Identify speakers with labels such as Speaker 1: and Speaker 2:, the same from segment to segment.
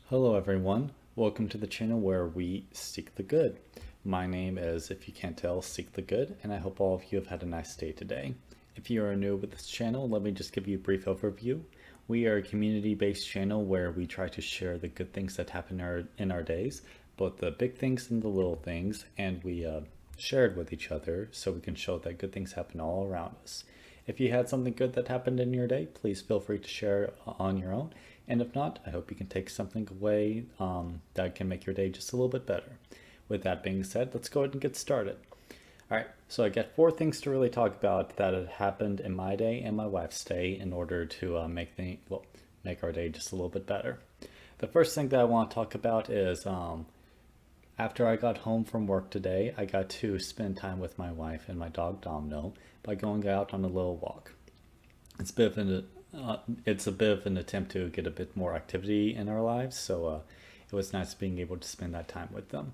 Speaker 1: Hello everyone, welcome to the channel where we seek the good. My name is, if you can't tell, Seek the Good, and I hope all of you have had a nice day today. If you are new with this channel, let me just give you a brief overview. We are a community-based channel where we try to share the good things that happen in our days, both the big things and the little things, and we share it with each other so we can show that good things happen all around us. If you had something good that happened in your day, please feel free to share on your own. And if not, I hope you can take something away that can make your day just a little bit better. With that being said, let's go ahead and get started. All right, so I got four things to really talk about that had happened in my day and my wife's day in order to make our day just a little bit better. The first thing that I want to talk about is after I got home from work today, I got to spend time with my wife and my dog Domino by going out on a little walk. It's a bit of an attempt to get a bit more activity in our lives, so it was nice being able to spend that time with them.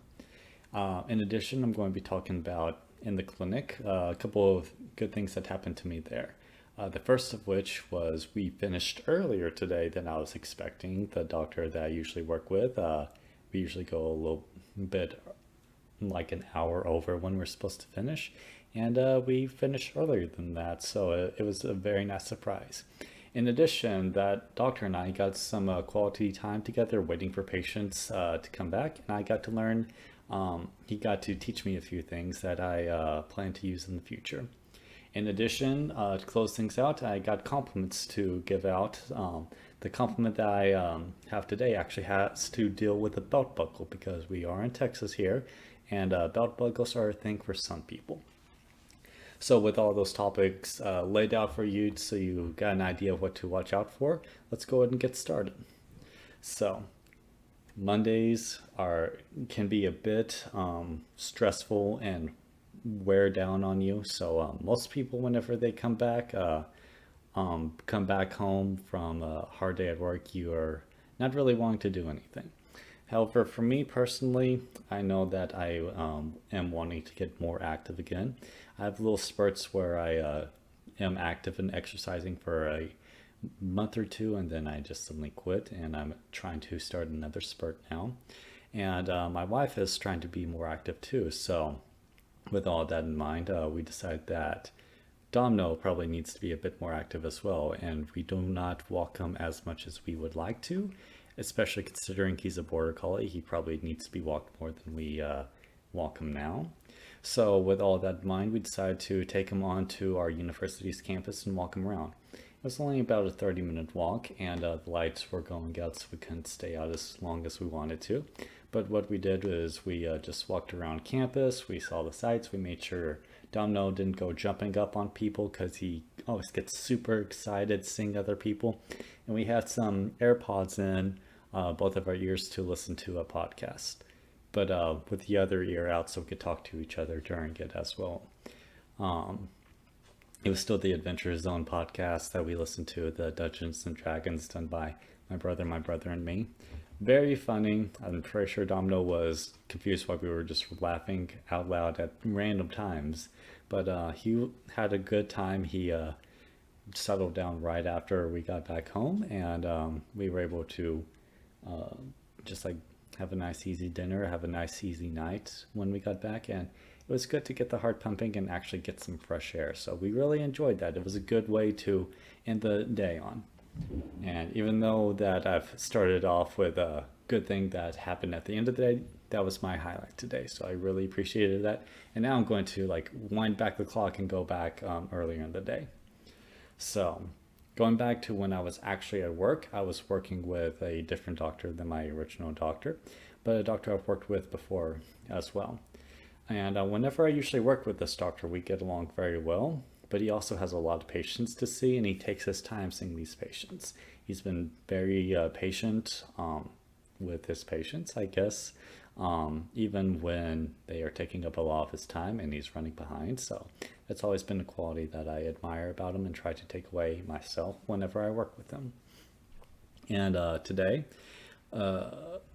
Speaker 1: In addition, I'm going to be talking about in the clinic a couple of good things that happened to me there. The first of which was we finished earlier today than I was expecting. The doctor that I usually work with, we usually go a little bit like an hour over when we're supposed to finish, and we finished earlier than that, so it was a very nice surprise. In addition, that doctor and I got some quality time together waiting for patients to come back, and I got to learn, he got to teach me a few things that I plan to use in the future. In addition, to close things out, I got compliments to give out. The compliment that I have today actually has to deal with a belt buckle because we are in Texas here, and belt buckles are a thing for some people. So with all those topics laid out for you so you got an idea of what to watch out for, let's go ahead and get started. So Mondays can be a bit stressful and wear down on you. So most people, whenever they come back home from a hard day at work, you are not really wanting to do anything. However, for me personally, I know that I am wanting to get more active again. I have little spurts where I am active and exercising for a month or two, and then I just suddenly quit, and I'm trying to start another spurt now. And my wife is trying to be more active too. So with all that in mind, we decided that Domino probably needs to be a bit more active as well, and we do not walk him as much as we would like to, especially considering he's a border collie. He probably needs to be walked more than we walk him now. So with all that in mind, we decided to take him onto our university's campus and walk him around. It was only about a 30-minute walk, and the lights were going out, so we couldn't stay out as long as we wanted to. But what we did was we just walked around campus, we saw the sights, we made sure Domino didn't go jumping up on people because he always gets super excited seeing other people. And we had some AirPods in both of our ears to listen to a podcast, but with the other ear out so we could talk to each other during it as well. It was still the Adventure Zone podcast that we listened to, the Dungeons and Dragons done by my brother, and me. Very funny. I'm pretty sure Domino was confused why we were just laughing out loud at random times, but he had a good time. He settled down right after we got back home, and we were able to just like have a nice easy dinner, have a nice easy night when we got back, and it was good to get the heart pumping and actually get some fresh air. So we really enjoyed that. It was a good way to end the day on. And even though that I've started off with a good thing that happened at the end of the day, that was my highlight today. So I really appreciated that. And now I'm going to like wind back the clock and go back earlier in the day. So going back to when I was actually at work, I was working with a different doctor than my original doctor, but a doctor I've worked with before as well. And whenever I usually work with this doctor, we get along very well, but he also has a lot of patients to see, and he takes his time seeing these patients. He's been very patient with his patients, I guess, even when they are taking up a lot of his time and he's running behind. So that's always been a quality that I admire about him and try to take away myself whenever I work with him. And today,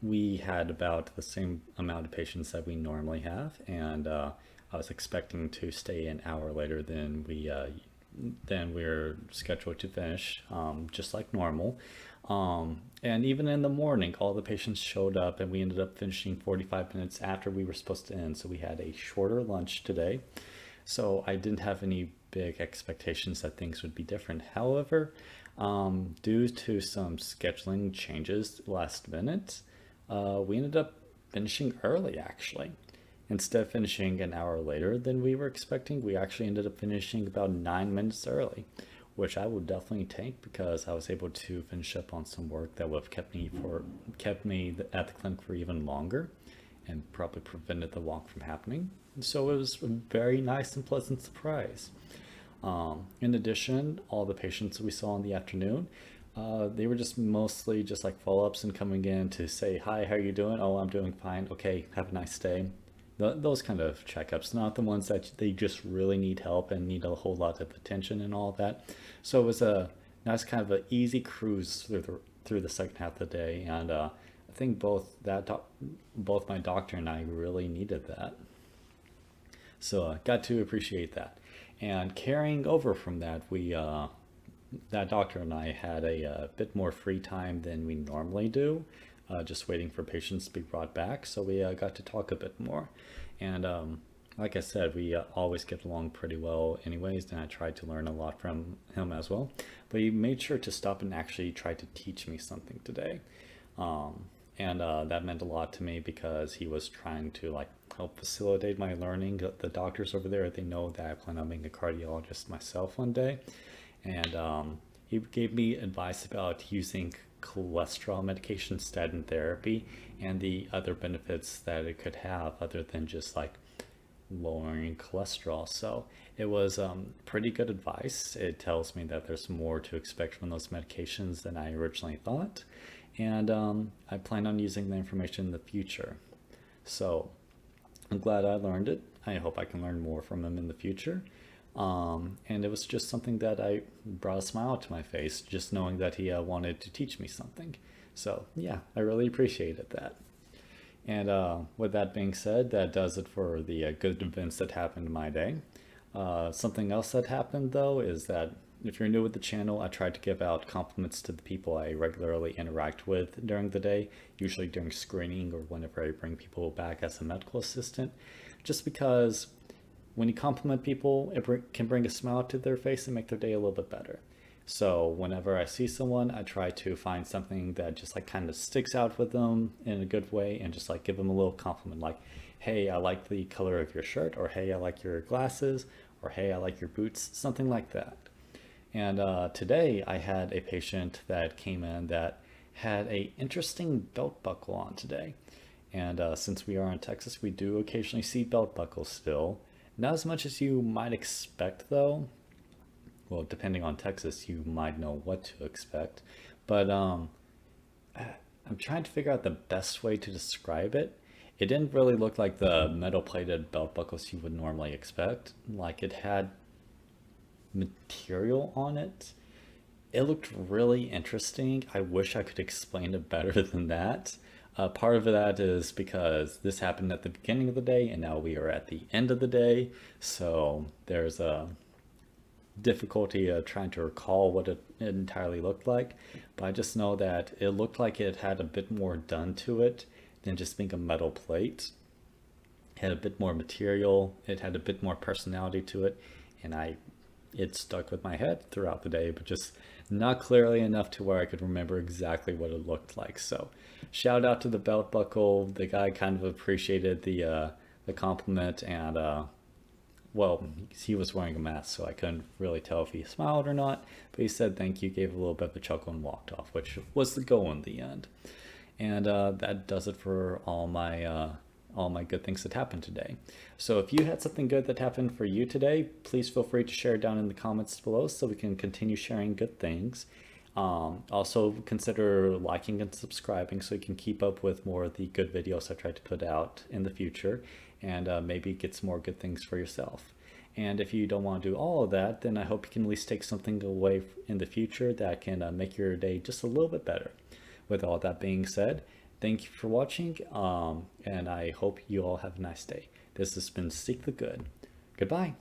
Speaker 1: we had about the same amount of patients that we normally have, and I was expecting to stay an hour later than we're scheduled to finish, just like normal. And even in the morning, all the patients showed up and we ended up finishing 45 minutes after we were supposed to end. So we had a shorter lunch today. So I didn't have any big expectations that things would be different. However, due to some scheduling changes last minute, we ended up finishing early actually. Instead of finishing an hour later than we were expecting, we actually ended up finishing about 9 minutes early, which I would definitely take because I was able to finish up on some work that would have kept me at the clinic for even longer and probably prevented the walk from happening. So it was a very nice and pleasant surprise. In addition, all the patients we saw in the afternoon, they were just mostly just like follow-ups and coming in to say, hi, how are you doing? Oh, I'm doing fine. Okay, have a nice day. Those kind of checkups, not the ones that they just really need help and need a whole lot of attention and all that. So it was a nice kind of an easy cruise through the second half of the day, and I think both my doctor and I really needed that. So I got to appreciate that. And carrying over from that, that doctor and I had a bit more free time than we normally do, just waiting for patients to be brought back. So we got to talk a bit more. And like I said, we always get along pretty well anyways, and I tried to learn a lot from him as well. But he made sure to stop and actually try to teach me something today. And that meant a lot to me because he was trying to like help facilitate my learning. The doctors over there, they know that I plan on being a cardiologist myself one day. And he gave me advice about using cholesterol medication, statin therapy, and the other benefits that it could have other than just like lowering cholesterol. So it was pretty good advice. It tells me that there's more to expect from those medications than I originally thought. And I plan on using the information in the future. So I'm glad I learned it. I hope I can learn more from him in the future. And it was just something that I brought a smile to my face, just knowing that he wanted to teach me something. So yeah, I really appreciated that. And with that being said, that does it for the good events that happened in my day. Something else that happened though is that if you're new with the channel, I try to give out compliments to the people I regularly interact with during the day, usually during screening or whenever I bring people back as a medical assistant, just because when you compliment people, it can bring a smile to their face and make their day a little bit better. So whenever I see someone, I try to find something that just like kind of sticks out with them in a good way and just like give them a little compliment like, hey, I like the color of your shirt, or hey, I like your glasses, or hey, I like your boots, something like that. And today I had a patient that came in that had a interesting belt buckle on today. And since we are in Texas, we do occasionally see belt buckles still. Not as much as you might expect though. Well, depending on Texas, you might know what to expect. But I'm trying to figure out the best way to describe it. It didn't really look like the metal plated belt buckles you would normally expect. Like it had material on it. It looked really interesting. I wish I could explain it better than that. Part of that is because this happened at the beginning of the day and now we are at the end of the day. So there's a difficulty trying to recall what it entirely looked like. But I just know that it looked like it had a bit more done to it than just being a metal plate. It had a bit more material. It had a bit more personality to it. And it stuck with my head throughout the day, but just not clearly enough to where I could remember exactly what it looked like. So shout out to the belt buckle. The guy kind of appreciated the compliment, and well, he was wearing a mask, so I couldn't really tell if he smiled or not, but he said thank you, gave a little bit of a chuckle, and walked off, which was the goal in the end. And that does it for all my good things that happened today. So if you had something good that happened for you today, please feel free to share down in the comments below so we can continue sharing good things. Also consider liking and subscribing so you can keep up with more of the good videos I try to put out in the future, and maybe get some more good things for yourself. And if you don't want to do all of that, then I hope you can at least take something away in the future that can make your day just a little bit better. With all that being said, thank you for watching, and I hope you all have a nice day. This has been Seek the Good. Goodbye.